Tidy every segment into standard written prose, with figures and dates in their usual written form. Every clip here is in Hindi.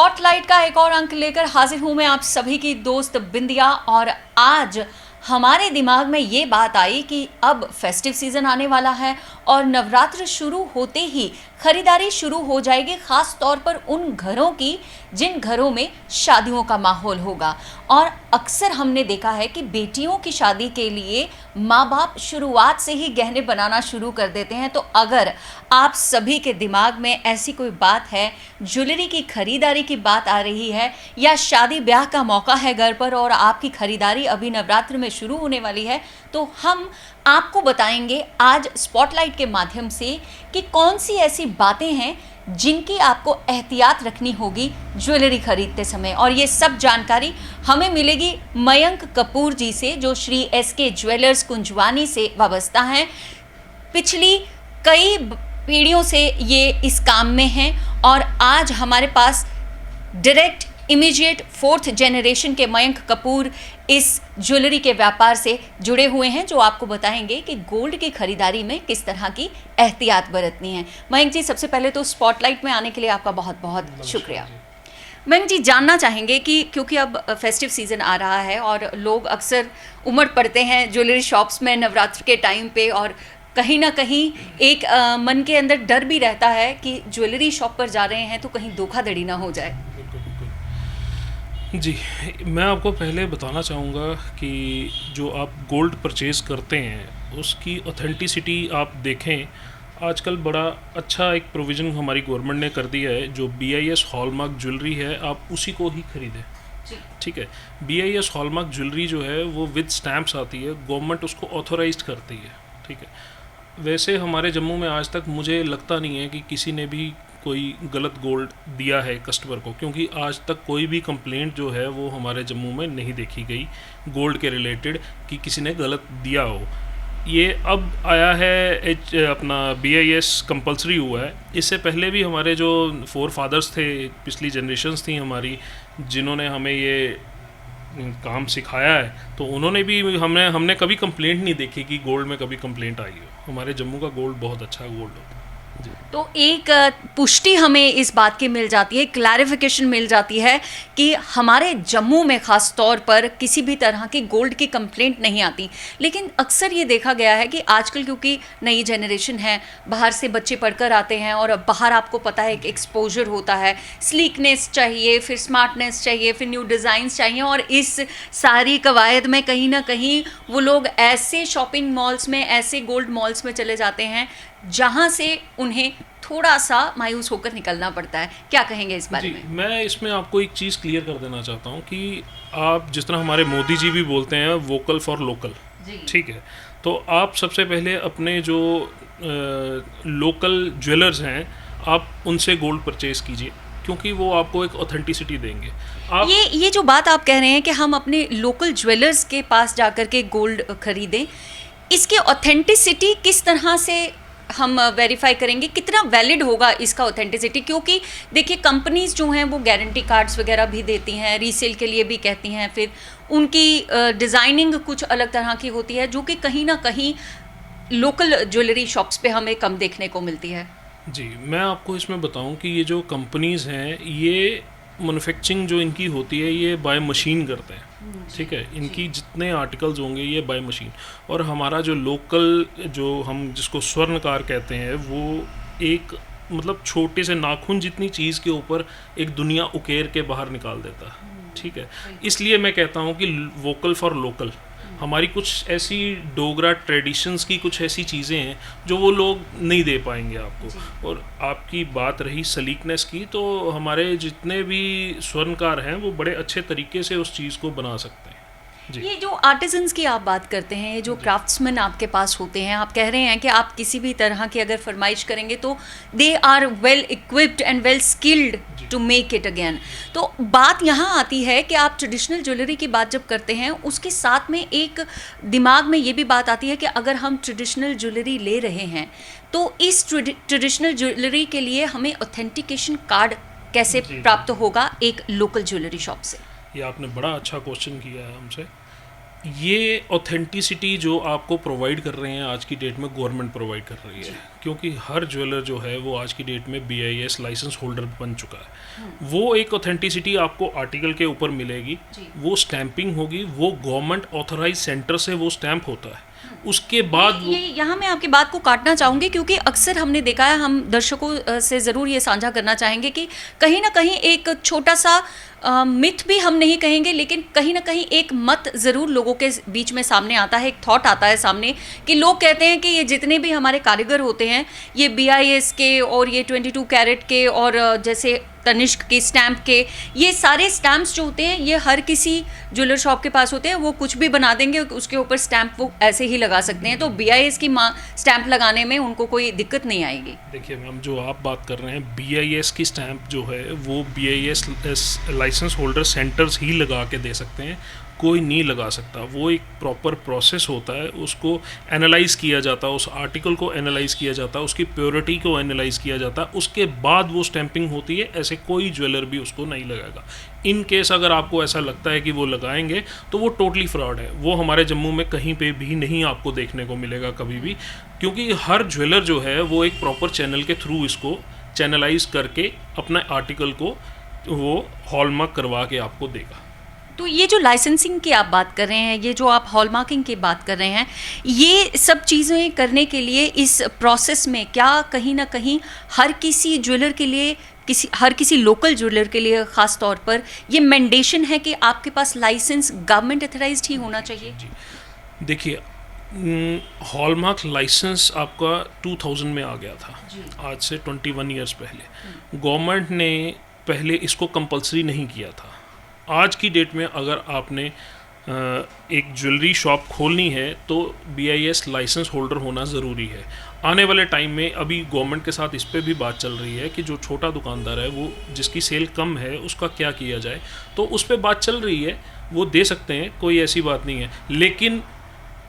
स्पॉटलाइट का एक और अंक लेकर हाजिर हूं मैं आप सभी की दोस्त बिंदिया। और आज हमारे दिमाग में ये बात आई कि अब फेस्टिव सीजन आने वाला है और नवरात्र शुरू होते ही खरीदारी शुरू हो जाएगी, खास तौर पर उन घरों की जिन घरों में शादियों का माहौल होगा। और अक्सर हमने देखा है कि बेटियों की शादी के लिए माँ बाप शुरुआत से ही गहने बनाना शुरू कर देते हैं। तो अगर आप सभी के दिमाग में ऐसी कोई बात है, ज्वेलरी की खरीदारी की बात आ रही है, या शादी ब्याह का मौका है घर पर और आपकी खरीदारी अभी नवरात्र में शुरू होने वाली है, तो हम आपको बताएंगे आज स्पॉटलाइट के माध्यम से कि कौन सी ऐसी बातें हैं जिनकी आपको एहतियात रखनी होगी ज्वेलरी खरीदते समय। और ये सब जानकारी हमें मिलेगी मयंक कपूर जी से, जो श्री एसके ज्वेलर्स कुंजवानी से वाबस्ता हैं। पिछली कई पीढ़ियों से ये इस काम में हैं और आज हमारे पास डायरेक्ट इमीडिएट 4th जनरेशन के मयंक कपूर इस ज्वेलरी के व्यापार से जुड़े हुए हैं, जो आपको बताएंगे कि गोल्ड की खरीदारी में किस तरह की एहतियात बरतनी है। मयंक जी, सबसे पहले तो स्पॉटलाइट में आने के लिए आपका बहुत बहुत शुक्रिया। मयंक जी, जानना चाहेंगे कि क्योंकि अब फेस्टिव सीज़न आ रहा है और लोग अक्सर उमड़ पड़ते हैं ज्वेलरी शॉप्स में नवरात्र के टाइम पे, और कहीं ना कहीं एक मन के अंदर डर भी रहता है कि ज्वेलरी शॉप पर जा रहे हैं तो कहीं धोखाधड़ी ना हो जाए। जी, मैं आपको पहले बताना चाहूँगा कि जो आप गोल्ड परचेज़ करते हैं उसकी ऑथेंटिसिटी आप देखें। आजकल बड़ा अच्छा एक प्रोविज़न हमारी गवर्नमेंट ने कर दिया है, जो BIS हॉलमार्क ज्वेलरी है आप उसी को ही ख़रीदें। ठीक है, BIS हॉलमार्क ज्वेलरी जो है वो विद स्टैम्प्स आती है, गवर्नमेंट उसको ऑथोराइज़ करती है। ठीक है, वैसे हमारे जम्मू में आज तक मुझे लगता नहीं है कि किसी ने भी कोई गलत गोल्ड दिया है कस्टमर को, क्योंकि आज तक कोई भी कंप्लेंट जो है वो हमारे जम्मू में नहीं देखी गई गोल्ड के रिलेटेड कि किसी ने गलत दिया हो। ये अब आया है अपना BIS कंपलसरी हुआ है। इससे पहले भी हमारे जो फोर फादर्स थे, पिछली जनरेशन्स थी हमारी, जिन्होंने हमें ये काम सिखाया है, तो उन्होंने भी हमने कभी कंप्लेंट नहीं देखी कि गोल्ड में कभी कंप्लेंट आई हो। हमारे जम्मू का गोल्ड बहुत अच्छा गोल्ड होता है। तो एक पुष्टि हमें इस बात की मिल जाती है, क्लैरिफिकेशन मिल जाती है कि हमारे जम्मू में ख़ास तौर पर किसी भी तरह की गोल्ड की कंप्लेंट नहीं आती। लेकिन अक्सर ये देखा गया है कि आजकल क्योंकि नई जनरेशन है, बाहर से बच्चे पढ़कर आते हैं और बाहर आपको पता है कि एक्सपोजर होता है, स्लीकनेस चाहिए, फिर स्मार्टनेस चाहिए, फिर न्यू डिज़ाइंस चाहिए, और इस सारी कवायद में कहीं ना कहीं वो लोग ऐसे शॉपिंग मॉल्स में, ऐसे गोल्ड मॉल्स में चले जाते हैं जहां से उन्हें थोड़ा सा मायूस होकर निकलना पड़ता है। क्या कहेंगे इस बारे में? मैं इसमें आपको एक चीज़ क्लियर कर देना चाहता हूं कि आप जिस तरह हमारे मोदी जी भी बोलते हैं वोकल फॉर लोकल, ठीक है, तो आप सबसे पहले अपने जो लोकल ज्वेलर्स हैं आप उनसे गोल्ड परचेज़ कीजिए, क्योंकि वो आपको एक ऑथेंटिसिटी देंगे। आप ये जो बात आप कह रहे हैं कि हम अपने लोकल ज्वेलर्स के पास जाकर के गोल्ड खरीदें, इसकी ऑथेंटिसिटी किस तरह से हम वेरीफाई करेंगे, कितना वैलिड होगा इसका ऑथेंटिसिटी? क्योंकि देखिए, कंपनीज जो हैं वो गारंटी कार्ड्स वगैरह भी देती हैं, रीसेल के लिए भी कहती हैं, फिर उनकी डिज़ाइनिंग कुछ अलग तरह की होती है जो कि कहीं ना कहीं लोकल ज्वेलरी शॉप्स पे हमें कम देखने को मिलती है। जी, मैं आपको इसमें बताऊं कि ये जो कंपनीज़ हैं ये मैन्युफैक्चरिंग जो इनकी होती है ये बाय मशीन करते हैं। ठीक है, इनकी जितने आर्टिकल्स होंगे ये बाय मशीन, और हमारा जो लोकल, जो हम जिसको स्वर्णकार कहते हैं, वो एक मतलब छोटे से नाखून जितनी चीज़ के ऊपर एक दुनिया उकेर के बाहर निकाल देता है। ठीक है, इसलिए मैं कहता हूँ कि वोकल फॉर लोकल। हमारी कुछ ऐसी डोगरा ट्रेडिशंस की कुछ ऐसी चीज़ें हैं जो वो लोग नहीं दे पाएंगे आपको। और आपकी बात रही सलीकनेस की, तो हमारे जितने भी स्वर्णकार हैं वो बड़े अच्छे तरीके से उस चीज़ को बना सकते हैं। ये जो आर्टिजन्स की आप बात करते हैं, ये जो क्राफ्ट्समैन आपके पास होते हैं, आप कह रहे हैं कि आप किसी भी तरह की अगर फरमाइश करेंगे तो they are well equipped and well skilled to make it again. तो बात यहाँ आती है कि आप ट्रेडिशनल ज्वेलरी की बात जब करते हैं, उसके साथ में एक दिमाग में ये भी बात आती है कि अगर हम ट्रेडिशनल ज्वेलरी ले रहे हैं तो इस ट्रेडिशनल ज्वेलरी के लिए हमें ऑथेंटिकेशन कार्ड कैसे प्राप्त होगा एक लोकल ज्वेलरी शॉप से? ये आपने बड़ा अच्छा क्वेश्चन किया है हमसे। ये ऑथेंटिसिटी जो आपको प्रोवाइड कर रहे हैं आज की डेट में गवर्नमेंट प्रोवाइड कर रही है, क्योंकि हर ज्वेलर जो है वो आज की डेट में BIS लाइसेंस होल्डर बन चुका है। वो एक ऑथेंटिसिटी आपको आर्टिकल के ऊपर मिलेगी, वो स्टैंपिंग होगी, वो गवर्नमेंट ऑथराइज सेंटर से वो स्टैंप होता है। उसके बाद ये यहाँ मैं आपकी बात को काटना चाहूँगी, क्योंकि अक्सर हमने देखा है, हम दर्शकों से ज़रूर ये साझा करना चाहेंगे कि कहीं ना कहीं एक छोटा सा मिथ भी हम नहीं कहेंगे, लेकिन कहीं ना कहीं एक मत ज़रूर लोगों के बीच में सामने आता है, एक थॉट आता है सामने कि लोग कहते हैं कि ये जितने भी हमारे कारीगर होते हैं, ये BIS के और ये 22 कैरेट के और जैसे तनिष्क के स्टैम्प के, ये सारे स्टैम्प्स जो होते हैं ये हर किसी ज्वेलर शॉप के पास होते हैं, वो कुछ भी बना देंगे, उसके ऊपर स्टैम्प वो ऐसे ही लगा सकते हैं, तो BIS की स्टैम्प लगाने में उनको कोई दिक्कत नहीं आएगी। देखिए मैम, जो आप बात कर रहे हैं BIS की स्टैंप जो है वो BIS लाइसेंस होल्डर सेंटर्स ही लगा के दे सकते हैं, कोई नहीं लगा सकता। वो एक प्रॉपर प्रोसेस होता है, उसको एनालाइज़ किया जाता है, उस आर्टिकल को एनालाइज़ किया जाता है, उसकी प्योरिटी को एनालाइज़ किया जाता है, उसके बाद वो स्टैंपिंग होती है। ऐसे कोई ज्वेलर भी उसको नहीं लगाएगा। इन केस अगर आपको ऐसा लगता है कि वो लगाएंगे तो वो टोटली फ्रॉड है। वो हमारे जम्मू में कहीं पे भी नहीं आपको देखने को मिलेगा कभी भी, क्योंकि हर ज्वेलर जो है वो एक प्रॉपर चैनल के थ्रू इसको चैनलाइज करके अपना आर्टिकल को वो हॉलमार्क करवा के आपको देगा। तो ये जो लाइसेंसिंग की आप बात कर रहे हैं, ये जो आप हॉलमार्किंग की बात कर रहे हैं, ये सब चीज़ें करने के लिए इस प्रोसेस में क्या कहीं ना कहीं हर किसी ज्वेलर के लिए, हर किसी लोकल ज्वेलर के लिए ख़ास तौर पर ये मैंडेशन है कि आपके पास लाइसेंस गवर्नमेंट अथराइज्ड ही होना चाहिए? जी, देखिए, हॉलमार्क लाइसेंस आपका 2000 में आ गया था, आज से 21 ईयर्स पहले। गवर्नमेंट ने पहले इसको कंपलसरी नहीं किया था। आज की डेट में अगर आपने एक ज्वेलरी शॉप खोलनी है तो BIS लाइसेंस होल्डर होना ज़रूरी है। आने वाले टाइम में अभी गवर्नमेंट के साथ इस पे भी बात चल रही है कि जो छोटा दुकानदार है, वो जिसकी सेल कम है, उसका क्या किया जाए, तो उस पे बात चल रही है। वो दे सकते हैं, कोई ऐसी बात नहीं है। लेकिन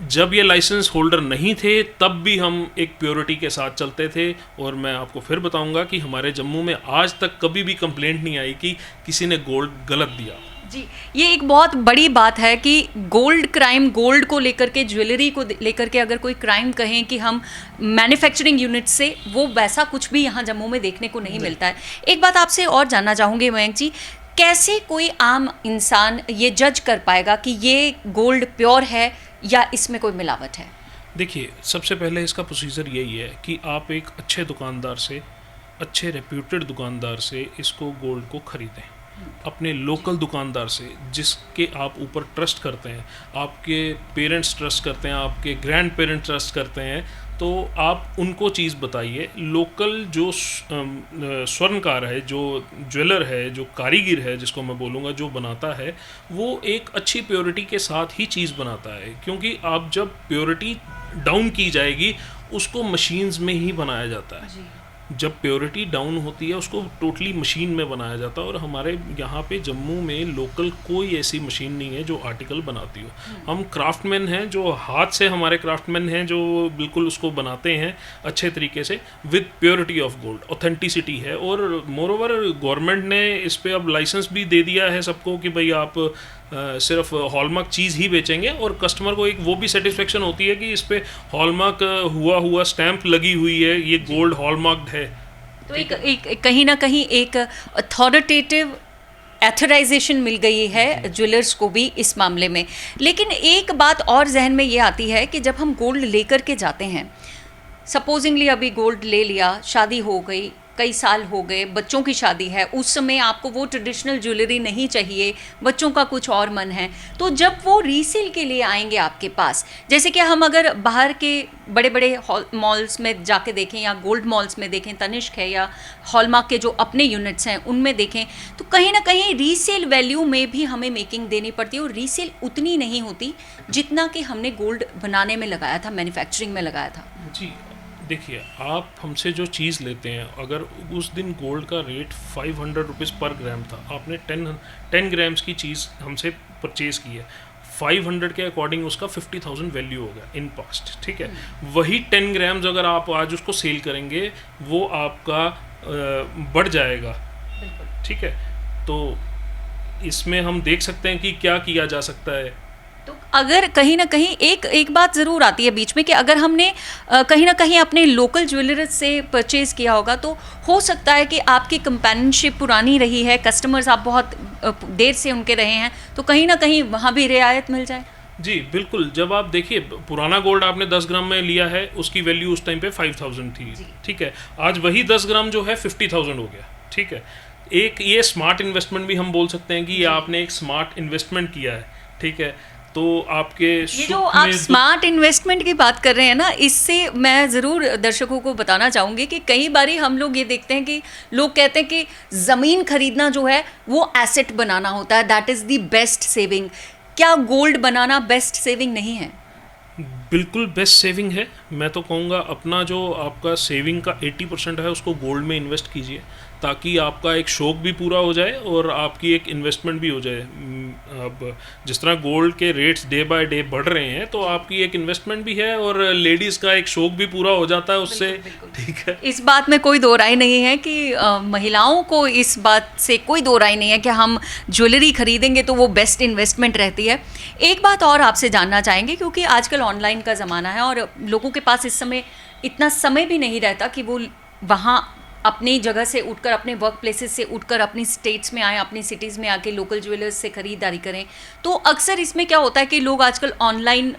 जब ये लाइसेंस होल्डर नहीं थे तब भी हम एक प्योरिटी के साथ चलते थे, और मैं आपको फिर बताऊंगा कि हमारे जम्मू में आज तक कभी भी कंप्लेंट नहीं आई कि किसी ने गोल्ड गलत दिया। जी, ये एक बहुत बड़ी बात है कि गोल्ड क्राइम, गोल्ड को लेकर के, ज्वेलरी को लेकर के अगर कोई क्राइम कहें कि हम मैन्युफैक्चरिंग यूनिट से, वो वैसा कुछ भी यहाँ जम्मू में देखने को नहीं मिलता है। एक बात आपसे और जानना चाहूँगी मयंक जी, कैसे कोई आम इंसान ये जज कर पाएगा कि ये गोल्ड प्योर है या इसमें कोई मिलावट है? देखिए, सबसे पहले इसका प्रोसीजर यही है कि आप एक अच्छे दुकानदार से, अच्छे रेप्यूटेड दुकानदार से इसको गोल्ड को ख़रीदें। अपने लोकल दुकानदार से, जिसके आप ऊपर ट्रस्ट करते हैं, आपके पेरेंट्स ट्रस्ट करते हैं, आपके ग्रैंड पेरेंट्स ट्रस्ट करते हैं, तो आप उनको चीज़ बताइए। लोकल जो स्वर्णकार है, जो ज्वेलर है, जो कारीगर है, जिसको मैं बोलूँगा, जो बनाता है, वो एक अच्छी प्योरिटी के साथ ही चीज़ बनाता है। क्योंकि आप जब प्योरिटी डाउन की जाएगी, उसको मशीन्स में ही बनाया जाता है। जब प्योरिटी डाउन होती है उसको टोटली मशीन में बनाया जाता है, और हमारे यहाँ पे जम्मू में लोकल कोई ऐसी मशीन नहीं है जो आर्टिकल बनाती हो। हम क्राफ्टमैन हैं, जो हाथ से हमारे क्राफ्टमैन हैं, जो बिल्कुल उसको बनाते हैं अच्छे तरीके से with purity of gold. Authenticity है, और मोरओवर गवर्नमेंट ने इस पर अब लाइसेंस भी दे दिया है सबको कि भाई आप सिर्फ हॉलमार्क चीज़ ही बेचेंगे, और कस्टमर को एक वो भी सेटिस्फेक्शन होती है कि इस पे हॉलमार्क हुआ स्टैंप लगी हुई है, ये गोल्ड हॉलमार्क्ड है। तो एक कहीं ना कहीं एक अथॉरिटेटिव एथराइजेशन मिल गई है ज्वेलर्स को भी इस मामले में। लेकिन एक बात और जहन में ये आती है कि जब हम गोल्ड लेकर के जाते हैं, सपोजिंगली अभी गोल्ड ले लिया, शादी हो गई, कई साल हो गए, बच्चों की शादी है, उस समय आपको वो ट्रेडिशनल ज्वेलरी नहीं चाहिए, बच्चों का कुछ और मन है, तो जब वो रीसेल के लिए आएंगे आपके पास, जैसे कि हम अगर बाहर के बड़े बड़े मॉल्स में जाके देखें या गोल्ड मॉल्स में देखें, तनिष्क है या हॉलमार्क के जो अपने यूनिट्स हैं उनमें देखें, तो कहीं ना कहीं रीसेल वैल्यू में भी हमें मेकिंग देनी पड़ती है, और रीसेल उतनी नहीं होती जितना कि हमने गोल्ड बनाने में लगाया था, मैन्युफैक्चरिंग में लगाया था। जी, देखिए, आप हमसे जो चीज़ लेते हैं, अगर उस दिन गोल्ड का रेट 500 रुपीज़ पर ग्राम था, आपने 10 ग्राम्स की चीज़ हमसे परचेज़ की है, 500 के अकॉर्डिंग उसका 50,000 वैल्यू हो गया इन पास्ट, ठीक है। वही 10 ग्राम्स अगर आप आज उसको सेल करेंगे, वो आपका बढ़ जाएगा, ठीक है। तो इसमें हम देख सकते हैं कि क्या किया जा सकता है। तो अगर कहीं ना कहीं एक बात ज़रूर आती है बीच में कि अगर हमने कहीं ना कहीं अपने लोकल ज्वेलर्स से परचेज़ किया होगा तो हो सकता है कि आपकी कंपेनियनशिप पुरानी रही है, कस्टमर्स आप बहुत देर से उनके रहे हैं, तो कहीं ना कहीं वहाँ भी रियायत मिल जाए। जी बिल्कुल। जब आप देखिए पुराना गोल्ड आपने 10 ग्राम में लिया है, उसकी वैल्यू उस टाइम पे 5000 थी, ठीक है। आज वही 10 ग्राम जो है 50,000 हो गया, ठीक है। एक ये स्मार्ट इन्वेस्टमेंट भी हम बोल सकते हैं कि ये आपने एक स्मार्ट इन्वेस्टमेंट किया है, ठीक है। तो आपके ये जो आप स्मार्ट इन्वेस्टमेंट की बात कर रहे हैं ना, इससे मैं ज़रूर दर्शकों को बताना चाहूँगी कि कई बारी हम लोग ये देखते हैं कि लोग कहते हैं कि ज़मीन खरीदना जो है वो एसेट बनाना होता है, that is the best saving. क्या गोल्ड बनाना बेस्ट सेविंग नहीं है? बिल्कुल बेस्ट सेविंग है। मैं तो कहूँगा अपना जो आपका सेविंग का 80% है उसको गोल्ड में इन्वेस्ट कीजिए, ताकि आपका एक शौक भी पूरा हो जाए और आपकी एक इन्वेस्टमेंट भी हो जाए। अब जिस तरह गोल्ड के रेट्स डे बाय डे बढ़ रहे हैं, तो आपकी एक इन्वेस्टमेंट भी है और लेडीज़ का एक शौक भी पूरा हो जाता है उससे, ठीक है। इस बात में कोई दो राय नहीं है कि महिलाओं को इस बात से कोई दो राय नहीं है कि हम ज्वेलरी खरीदेंगे तो वो बेस्ट इन्वेस्टमेंट रहती है। एक बात और आपसे जानना चाहेंगे, क्योंकि आजकल ऑनलाइन का ज़माना है और लोगों के पास इस समय इतना समय भी नहीं रहता कि वो वहाँ अपनी जगह से उठकर, अपने वर्क प्लेसेस से उठकर अपनी स्टेट्स में आए, अपनी सिटीज़ में आके लोकल ज्वेलर्स से ख़रीदारी करें। तो अक्सर इसमें क्या होता है कि लोग आजकल ऑनलाइन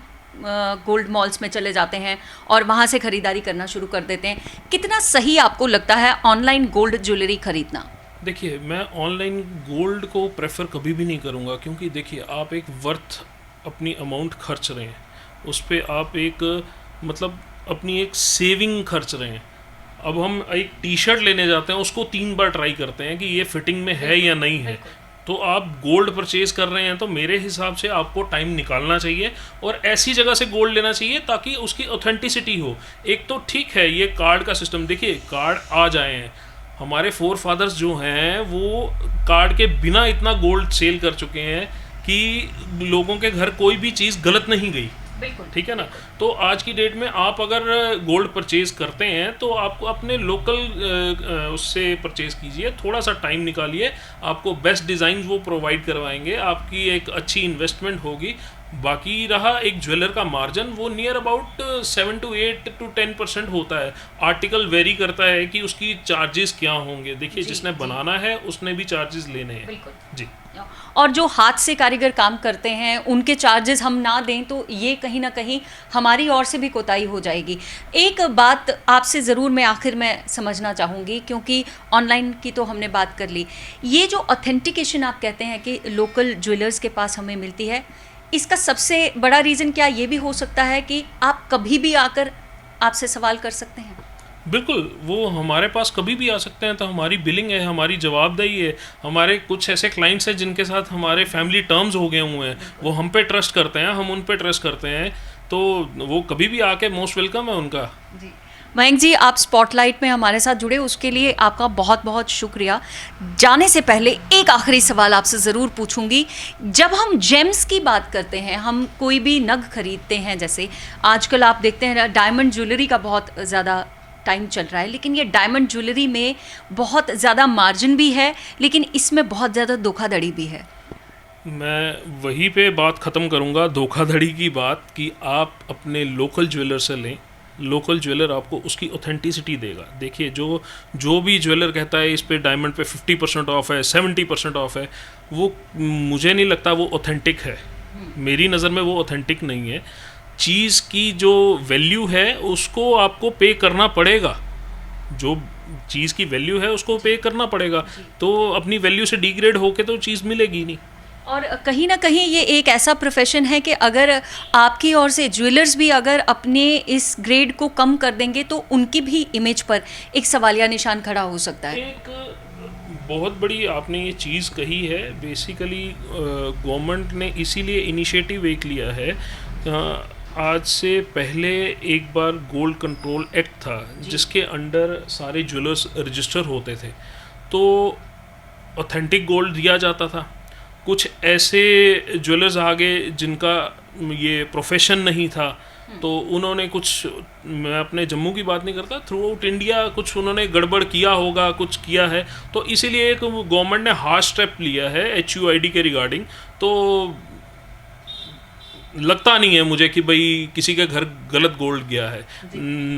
गोल्ड मॉल्स में चले जाते हैं और वहाँ से ख़रीदारी करना शुरू कर देते हैं। कितना सही आपको लगता है ऑनलाइन गोल्ड ज्वेलरी खरीदना? देखिए, मैं ऑनलाइन गोल्ड को प्रेफर कभी भी नहीं करूँगा, क्योंकि देखिए आप एक वर्थ अपनी अमाउंट खर्च रहे हैं, उस पर आप एक मतलब अपनी एक सेविंग खर्च रहे हैं। अब हम एक टी शर्ट लेने जाते हैं, उसको 3 बार ट्राई करते हैं कि ये फिटिंग में है या नहीं है। तो आप गोल्ड परचेज़ कर रहे हैं तो मेरे हिसाब से आपको टाइम निकालना चाहिए और ऐसी जगह से गोल्ड लेना चाहिए ताकि उसकी ऑथेंटिसिटी हो। एक तो ठीक है ये कार्ड का सिस्टम, देखिए कार्ड आ जाए हैं, हमारे फोर फादर्स जो हैं वो कार्ड के बिना इतना गोल्ड सेल कर चुके हैं कि लोगों के घर कोई भी चीज़ गलत नहीं गई, ठीक है ना। तो आज की डेट में आप अगर गोल्ड परचेज़ करते हैं तो आपको अपने लोकल उससे परचेज़ कीजिए, थोड़ा सा टाइम निकालिए, आपको बेस्ट डिज़ाइन वो प्रोवाइड करवाएंगे, आपकी एक अच्छी इन्वेस्टमेंट होगी। बाकी रहा एक ज्वेलर का मार्जिन, वो नियर अबाउट 7 to 8 to 10% होता है। आर्टिकल वेरी करता है कि उसकी चार्जेस क्या होंगे। देखिए जिसने बनाना है उसने भी चार्जेस लेने हैं जी। और जो हाथ से कारीगर काम करते हैं उनके चार्जेस हम ना दें तो ये कहीं ना कहीं हमारी ओर से भी कोताही हो जाएगी। एक बात आपसे ज़रूर मैं आखिर में समझना चाहूँगी, क्योंकि ऑनलाइन की तो हमने बात कर ली, ये जो ऑथेंटिकेशन आप कहते हैं कि लोकल ज्वेलर्स के पास हमें मिलती है, इसका सबसे बड़ा रीज़न क्या ये भी हो सकता है कि आप कभी भी आकर आपसे सवाल कर सकते हैं? बिल्कुल, वो हमारे पास कभी भी आ सकते हैं। तो हमारी बिलिंग है, हमारी जवाबदेही है। हमारे कुछ ऐसे क्लाइंट्स हैं जिनके साथ हमारे फैमिली टर्म्स हो गए हुए हैं, वो हम पे ट्रस्ट करते हैं, हम उन पे ट्रस्ट करते हैं, तो वो कभी भी आके मोस्ट वेलकम है उनका जी। मयंक जी, आप स्पॉटलाइट में हमारे साथ जुड़े उसके लिए आपका बहुत बहुत शुक्रिया। जाने से पहले एक आखिरी सवाल आपसे ज़रूर पूछूंगी। जब हम जेम्स की बात करते हैं, हम कोई भी नग खरीदते हैं, जैसे आजकल आप देखते हैं डायमंड ज्वेलरी का बहुत ज़्यादा टाइम चल रहा है, लेकिन ये डायमंड ज्वेलरी में बहुत ज़्यादा मार्जिन भी है, लेकिन इसमें बहुत ज़्यादा धोखाधड़ी भी है। मैं वहीं पे बात ख़त्म करूँगा, धोखाधड़ी की बात, कि आप अपने लोकल ज्वेलर से लें। लोकल ज्वेलर आपको उसकी ऑथेंटिसिटी देगा। देखिए जो भी ज्वेलर कहता है इस पे डायमंड पे 50% ऑफ है, 70% ऑफ है, वो मुझे नहीं लगता वो ऑथेंटिक है। मेरी नज़र में वो ऑथेंटिक नहीं है। चीज़ की जो वैल्यू है उसको आपको पे करना पड़ेगा, जो चीज़ की वैल्यू है उसको पे करना पड़ेगा। तो अपनी वैल्यू से डिग्रेड होके तो चीज़ मिलेगी नहीं। और कहीं ना कहीं ये एक ऐसा प्रोफेशन है कि अगर आपकी ओर से ज्वेलर्स भी अगर अपने इस ग्रेड को कम कर देंगे तो उनकी भी इमेज पर एक सवालिया निशान खड़ा हो सकता है। एक बहुत बड़ी आपने ये चीज़ कही है। बेसिकली गवर्नमेंट ने इसीलिए इनिशिएटिव एक लिया है। आज से पहले एक बार गोल्ड कंट्रोल एक्ट था जिसके अंडर सारे ज्वेलर्स रजिस्टर होते थे, तो ऑथेंटिक गोल्ड दिया जाता था। कुछ ऐसे ज्वेलर्स आ गए जिनका ये प्रोफेशन नहीं था, तो उन्होंने कुछ, मैं अपने जम्मू की बात नहीं करता, थ्रू आउट इंडिया कुछ उन्होंने गड़बड़ किया होगा, कुछ किया है, तो इसीलिए एक गवर्नमेंट ने हार्ड स्टेप लिया है HUID के रिगार्डिंग। तो लगता नहीं है मुझे कि भाई किसी के घर गलत गोल्ड गया है।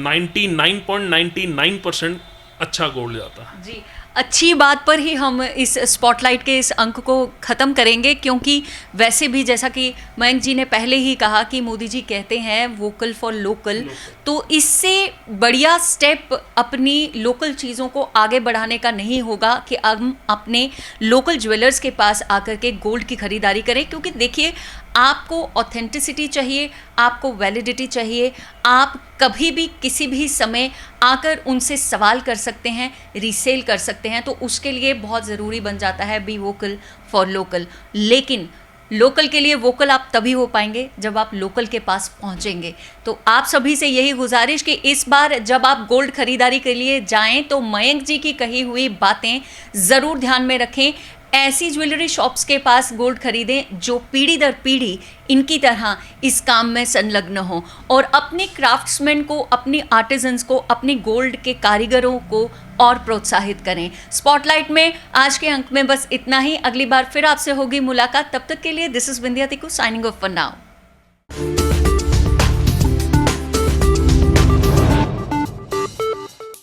99.99% अच्छा गोल्ड जाता है जी। अच्छी बात पर ही हम इस स्पॉटलाइट के इस अंक को ख़त्म करेंगे, क्योंकि वैसे भी जैसा कि मयंक जी ने पहले ही कहा कि मोदी जी कहते हैं वोकल फॉर लोकल, तो इससे बढ़िया स्टेप अपनी लोकल चीज़ों को आगे बढ़ाने का नहीं होगा कि हम अपने लोकल ज्वेलर्स के पास आकर के गोल्ड की ख़रीदारी करें। क्योंकि देखिए, आपको ऑथेंटिसिटी चाहिए, आपको वैलिडिटी चाहिए, आप कभी भी किसी भी समय आकर उनसे सवाल कर सकते हैं, रीसेल कर सकते हैं, तो उसके लिए बहुत ज़रूरी बन जाता है बी वोकल फॉर लोकल। लेकिन लोकल के लिए वोकल आप तभी हो पाएंगे जब आप लोकल के पास पहुंचेंगे। तो आप सभी से यही गुजारिश कि इस बार जब आप गोल्ड खरीदारी के लिए जाएं तो मयंक जी की कही हुई बातें ज़रूर ध्यान में रखें। ऐसी ज्वेलरी शॉप्स के पास गोल्ड खरीदें जो पीढ़ी दर पीढ़ी इनकी तरह इस काम में संलग्न हो, और अपने क्राफ्ट्समैन को, अपनी आर्टिजन्स को, अपने गोल्ड के कारीगरों को और प्रोत्साहित करें। स्पॉटलाइट में आज के अंक में बस इतना ही। अगली बार फिर आपसे होगी मुलाकात। तब तक के लिए this is Bindiya Tiku signing off for now.